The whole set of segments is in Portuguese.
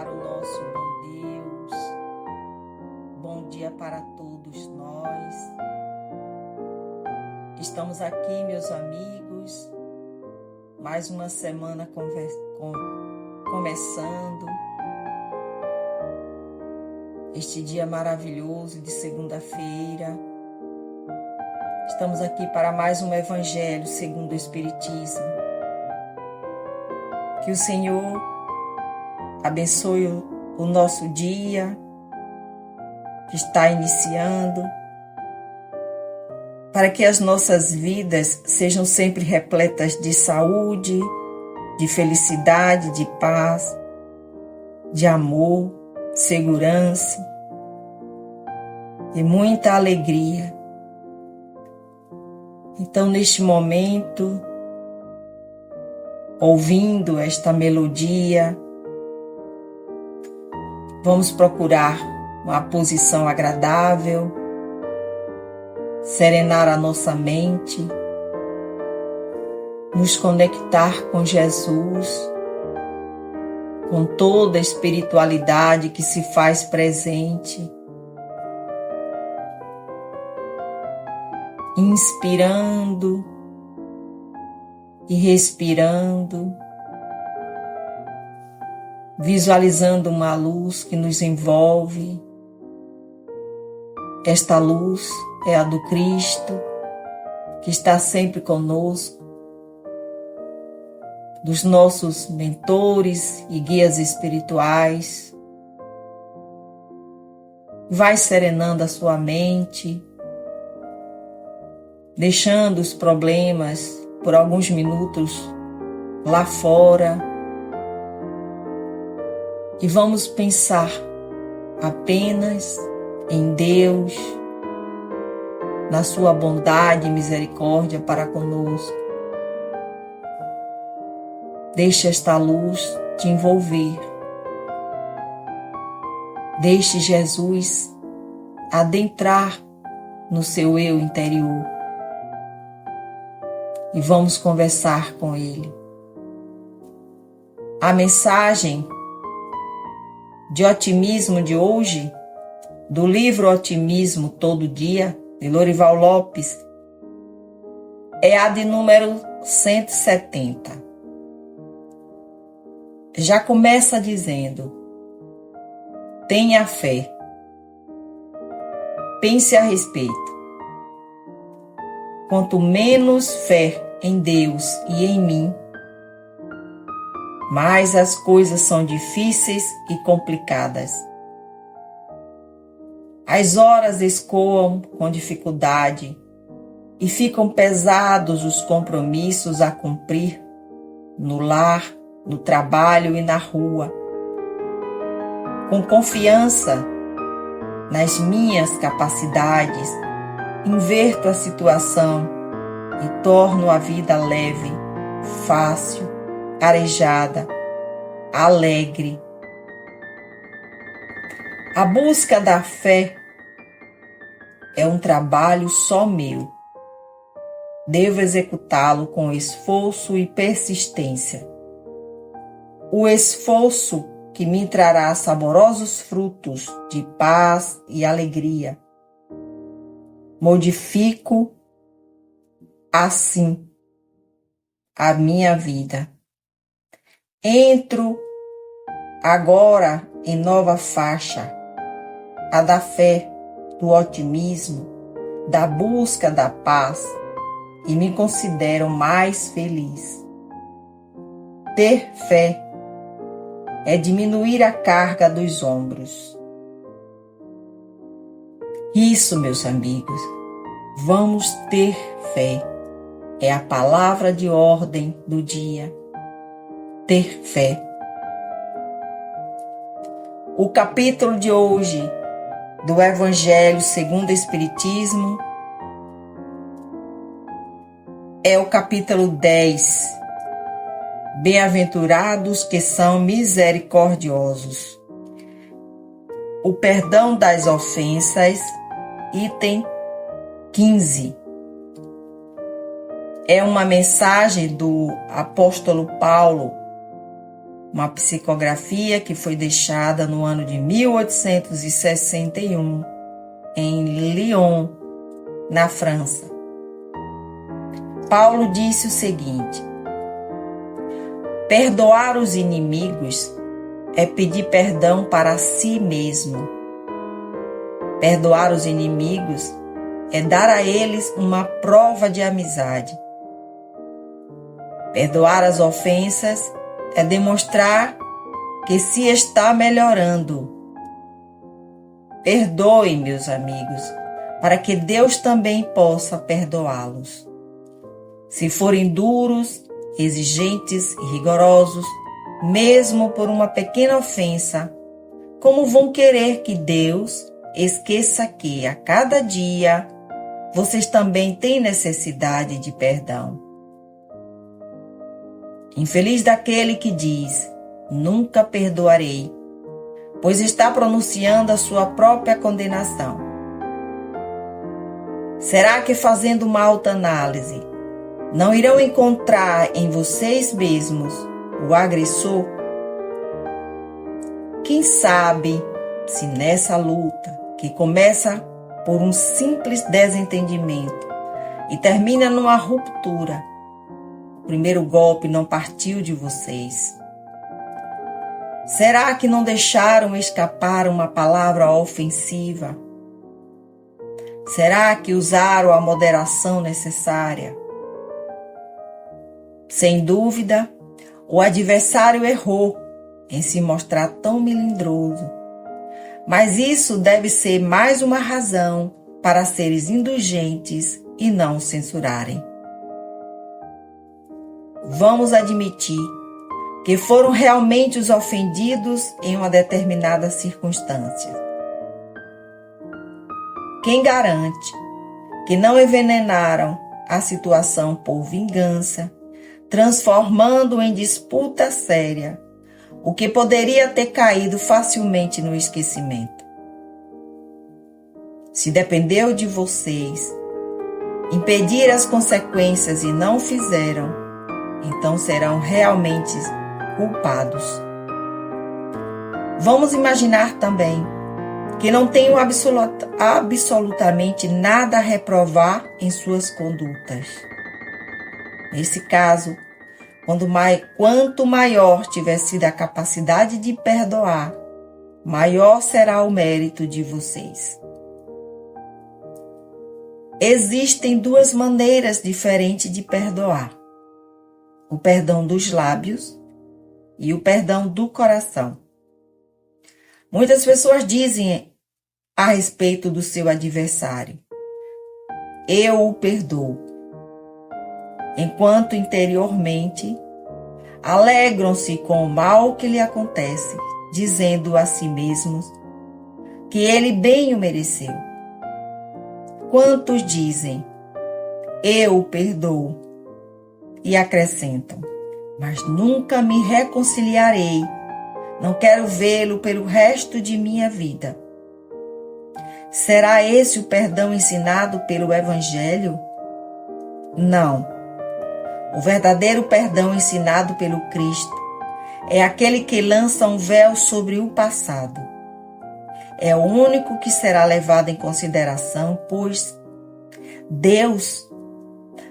para o nosso bom Deus. Bom dia para todos nós. Estamos aqui, meus amigos, mais uma semana começando. Este dia maravilhoso de segunda-feira. Estamos aqui para mais um Evangelho segundo o Espiritismo. Que o Senhor abençoe o nosso dia que está iniciando, para que as nossas vidas sejam sempre repletas de saúde, de felicidade, de paz, de amor, segurança e muita alegria. Então, neste momento, ouvindo esta melodia, vamos procurar uma posição agradável, serenar a nossa mente, nos conectar com Jesus, com toda a espiritualidade que se faz presente, inspirando e respirando, visualizando uma luz que nos envolve. Esta luz é a do Cristo, que está sempre conosco, dos nossos mentores e guias espirituais. Vai serenando a sua mente, deixando os problemas por alguns minutos lá fora, e vamos pensar apenas em Deus, na sua bondade e misericórdia para conosco. Deixe esta luz te envolver. Deixe Jesus adentrar no seu eu interior. E vamos conversar com Ele. A mensagem de otimismo de hoje, do livro Otimismo Todo Dia, de Lorival Lopes, é a de número 170. Já começa dizendo: tenha fé. Pense a respeito. Quanto menos fé em Deus e em mim, mais as coisas são difíceis e complicadas. As horas escoam com dificuldade e ficam pesados os compromissos a cumprir no lar, no trabalho e na rua. Com confiança nas minhas capacidades, inverto a situação e torno a vida leve, fácil, arejada, alegre. A busca da fé é um trabalho só meu. Devo executá-lo com esforço e persistência. O esforço que me trará saborosos frutos de paz e alegria. Modifico assim a minha vida. Entro agora em nova faixa, a da fé, do otimismo, da busca da paz, e me considero mais feliz. Ter fé é diminuir a carga dos ombros. Isso, meus amigos, vamos ter fé. É a palavra de ordem do dia. Ter fé. O capítulo de hoje do Evangelho segundo o Espiritismo é o capítulo 10. Bem-aventurados que são misericordiosos. O perdão das ofensas, item 15. É uma mensagem do apóstolo Paulo uma psicografia que foi deixada no ano de 1861 em Lyon, na França. Paulo disse o seguinte: perdoar os inimigos é pedir perdão para si mesmo. Perdoar os inimigos é dar a eles uma prova de amizade. Perdoar as ofensas é demonstrar que se está melhorando. Perdoe, meus amigos, para que Deus também possa perdoá-los. Se forem duros, exigentes e rigorosos, mesmo por uma pequena ofensa, como vão querer que Deus esqueça que, a cada dia, vocês também têm necessidade de perdão? Infeliz daquele que diz: nunca perdoarei, pois está pronunciando a sua própria condenação. Será que, fazendo uma autoanálise, não irão encontrar em vocês mesmos o agressor? Quem sabe se nessa luta, que começa por um simples desentendimento e termina numa ruptura, o primeiro golpe não partiu de vocês? Será que não deixaram escapar uma palavra ofensiva? Será que usaram a moderação necessária? Sem dúvida, o adversário errou em se mostrar tão melindroso, mas isso deve ser mais uma razão para seres indulgentes e não censurarem. Vamos admitir que foram realmente os ofendidos em uma determinada circunstância. Quem garante que não envenenaram a situação por vingança, transformando em disputa séria o que poderia ter caído facilmente no esquecimento? Se dependeu de vocês impedir as consequências e não fizeram, então serão realmente culpados. Vamos imaginar também que não tenham absolutamente nada a reprovar em suas condutas. Nesse caso, quanto maior tiver sido a capacidade de perdoar, maior será o mérito de vocês. Existem duas maneiras diferentes de perdoar: o perdão dos lábios e o perdão do coração. Muitas pessoas dizem a respeito do seu adversário: eu o perdoo, enquanto interiormente alegram-se com o mal que lhe acontece, dizendo a si mesmos que ele bem o mereceu. Quantos dizem: eu o perdoo, e acrescentam: mas nunca me reconciliarei, não quero vê-lo pelo resto de minha vida. Será esse o perdão ensinado pelo Evangelho? Não. O verdadeiro perdão ensinado pelo Cristo é aquele que lança um véu sobre o passado. É o único que será levado em consideração, pois Deus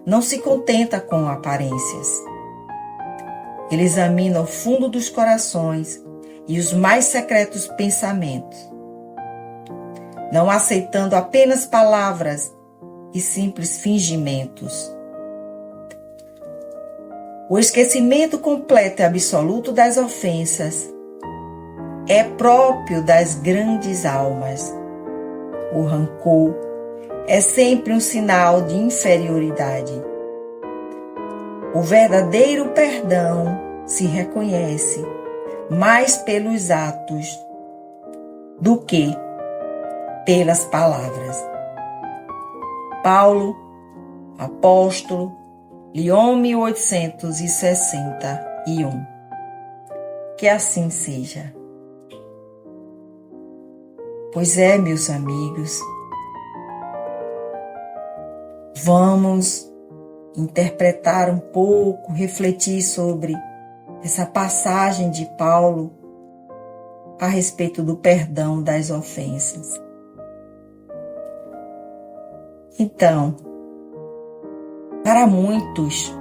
não se contenta com aparências. Ele examina o fundo dos corações e os mais secretos pensamentos, não aceitando apenas palavras e simples fingimentos. O esquecimento completo e absoluto das ofensas é próprio das grandes almas. O rancor é sempre um sinal de inferioridade. O verdadeiro perdão se reconhece mais pelos atos do que pelas palavras. Paulo, apóstolo, Lyon, 1861. Que assim seja. Pois é, meus amigos, vamos interpretar um pouco, refletir sobre essa passagem de Paulo a respeito do perdão das ofensas. Então, para muitos,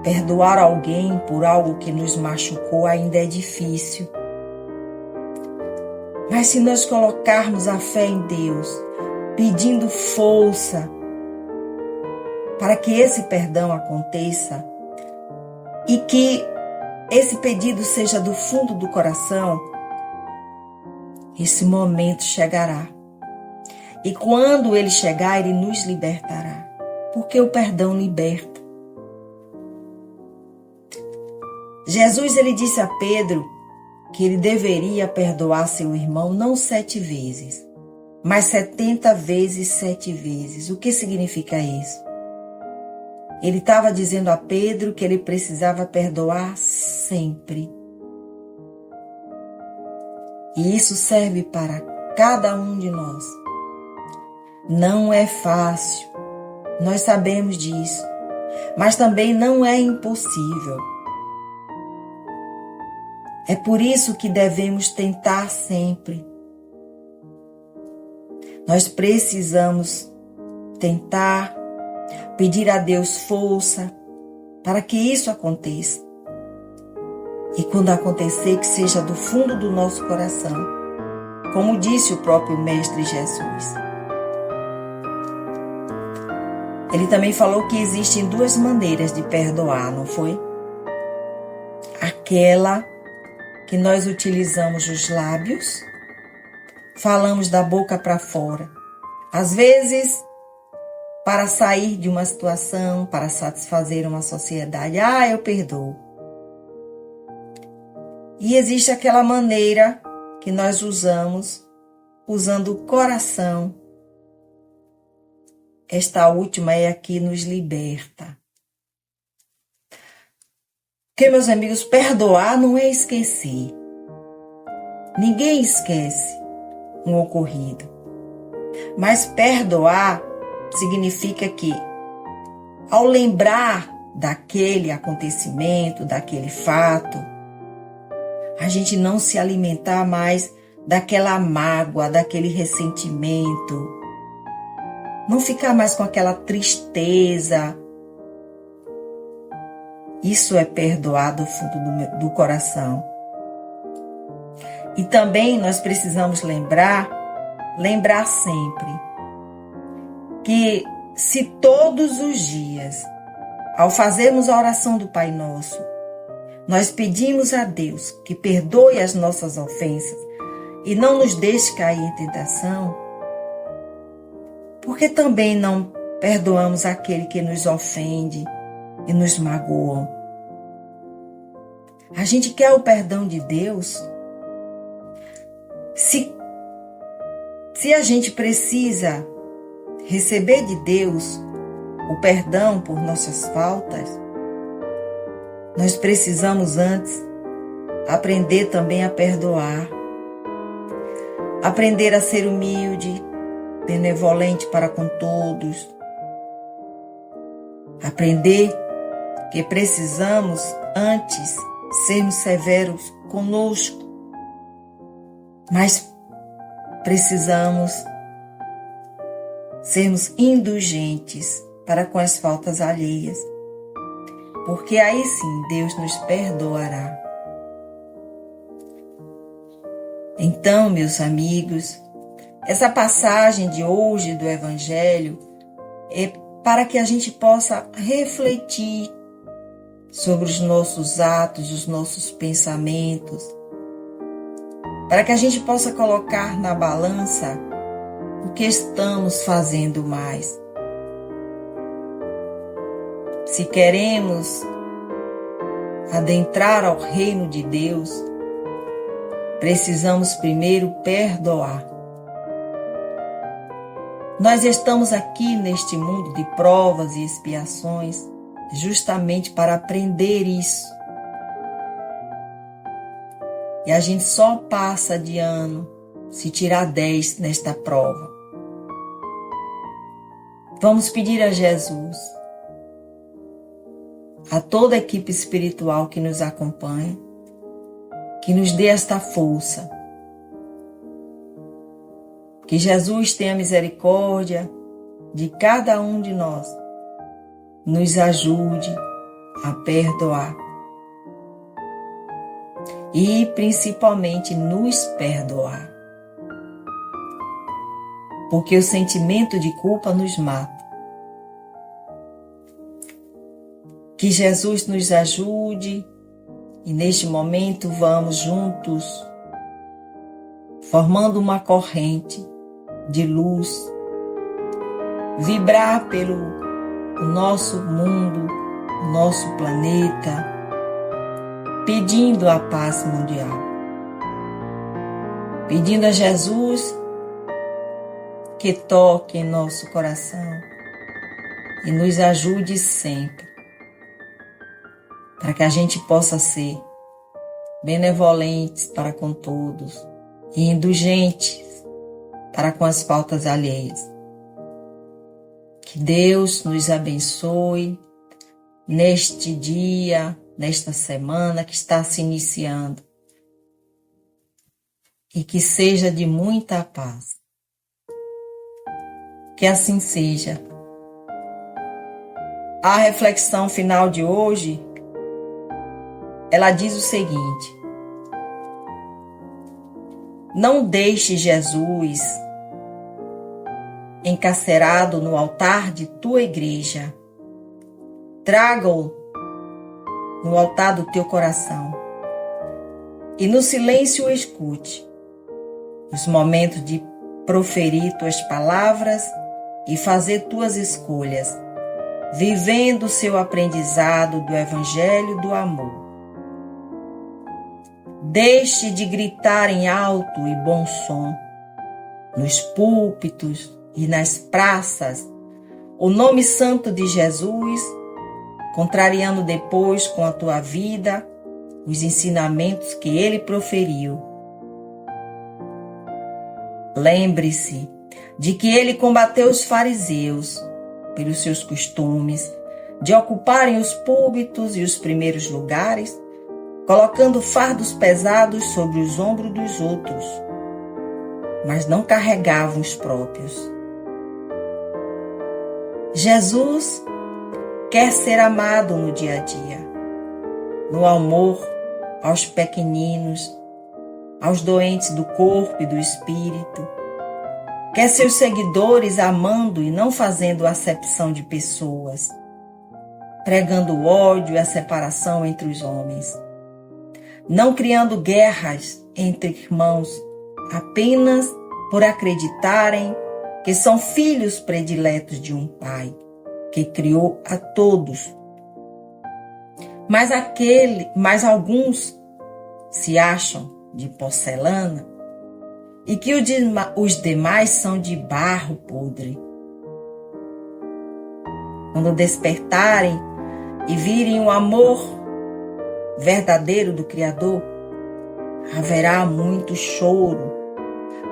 perdoar alguém por algo que nos machucou ainda é difícil. Mas se nós colocarmos a fé em Deus, pedindo força para que esse perdão aconteça e que esse pedido seja do fundo do coração, esse momento chegará. E quando ele chegar, ele nos libertará. Porque o perdão liberta. Jesus, ele disse a Pedro que ele deveria perdoar seu irmão não 7 vezes, mas 70 vezes 7 vezes. O que significa isso? Ele estava dizendo a Pedro que ele precisava perdoar sempre. E isso serve para cada um de nós. Não é fácil, nós sabemos disso, mas também não é impossível. É por isso que devemos tentar sempre. Nós precisamos tentar, pedir a Deus força para que isso aconteça. E quando acontecer, que seja do fundo do nosso coração, como disse o próprio Mestre Jesus. Ele também falou que existem 2 maneiras de perdoar, não foi? Aquela que nós utilizamos os lábios, falamos da boca para fora. Às vezes, para sair de uma situação, para satisfazer uma sociedade. Eu perdoo. E existe aquela maneira que nós usamos, usando o coração. Esta última é a que nos liberta. Porque, meus amigos, perdoar não é esquecer. Ninguém esquece um ocorrido. Mas perdoar significa que, ao lembrar daquele acontecimento, daquele fato, a gente não se alimentar mais daquela mágoa, daquele ressentimento, não ficar mais com aquela tristeza. Isso é perdoar do fundo do coração. E também nós precisamos lembrar sempre, que se todos os dias, ao fazermos a oração do Pai Nosso, nós pedimos a Deus que perdoe as nossas ofensas e não nos deixe cair em tentação, porque também não perdoamos aquele que nos ofende e nos magoam. A gente quer o perdão de Deus. Se a gente precisa receber de Deus o perdão por nossas faltas, nós precisamos antes aprender também a perdoar, aprender a ser humilde, benevolente para com todos, aprender que precisamos antes sermos severos conosco, mas precisamos sermos indulgentes para com as faltas alheias, porque aí sim Deus nos perdoará. Então, meus amigos, essa passagem de hoje do Evangelho é para que a gente possa refletir sobre os nossos atos, os nossos pensamentos, para que a gente possa colocar na balança o que estamos fazendo mais. Se queremos adentrar ao reino de Deus, precisamos primeiro perdoar. Nós estamos aqui neste mundo de provas e expiações justamente para aprender isso. E a gente só passa de ano se tirar 10 nesta prova. Vamos pedir a Jesus a toda a equipe espiritual que nos acompanha, que nos dê esta força. Que Jesus tenha misericórdia de cada um de nós, nos ajude a perdoar e principalmente nos perdoar, porque o sentimento de culpa nos mata. Que Jesus nos ajude e neste momento vamos juntos, formando uma corrente de luz, vibrar pelo nosso mundo, nosso planeta, pedindo a paz mundial, pedindo a Jesus que toque em nosso coração e nos ajude sempre, para que a gente possa ser benevolentes para com todos e indulgentes para com as faltas alheias. Que Deus nos abençoe neste dia, nesta semana que está se iniciando, e que seja de muita paz. Que assim seja. A reflexão final de hoje, ela diz o seguinte: não deixe Jesus encarcerado no altar de tua igreja. Traga-o no altar do teu coração e no silêncio o escute. Os momentos de proferir tuas palavras e fazer tuas escolhas, vivendo o seu aprendizado do Evangelho do amor. Deixe de gritar em alto e bom som, nos púlpitos e nas praças, o nome santo de Jesus, contrariando depois com a tua vida os ensinamentos que ele proferiu. Lembre-se de que ele combateu os fariseus pelos seus costumes de ocuparem os púlpitos e os primeiros lugares, colocando fardos pesados sobre os ombros dos outros, mas não carregavam os próprios. Jesus quer ser amado no dia a dia, no amor aos pequeninos, aos doentes do corpo e do espírito. Quer seus seguidores amando e não fazendo acepção de pessoas, pregando o ódio e a separação entre os homens, não criando guerras entre irmãos apenas por acreditarem que são filhos prediletos de um Pai que criou a todos. Mas alguns se acham de porcelana e que os demais são de barro podre. Quando despertarem e virem o amor verdadeiro do Criador, haverá muito choro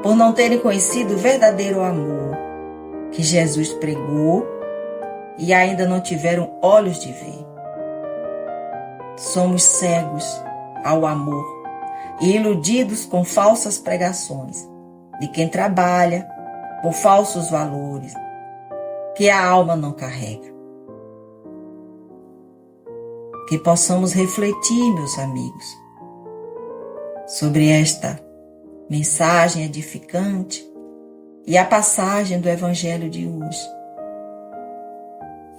por não terem conhecido o verdadeiro amor que Jesus pregou e ainda não tiveram olhos de ver. Somos cegos ao amor e iludidos com falsas pregações de quem trabalha por falsos valores que a alma não carrega. Que possamos refletir, meus amigos, sobre esta mensagem edificante e a passagem do Evangelho de hoje.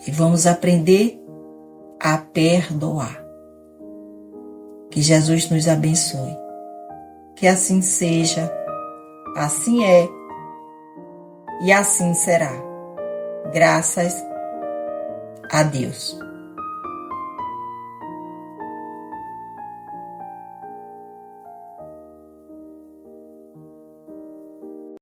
E vamos aprender a perdoar. Que Jesus nos abençoe. Que assim seja, assim é e assim será. Graças a Deus.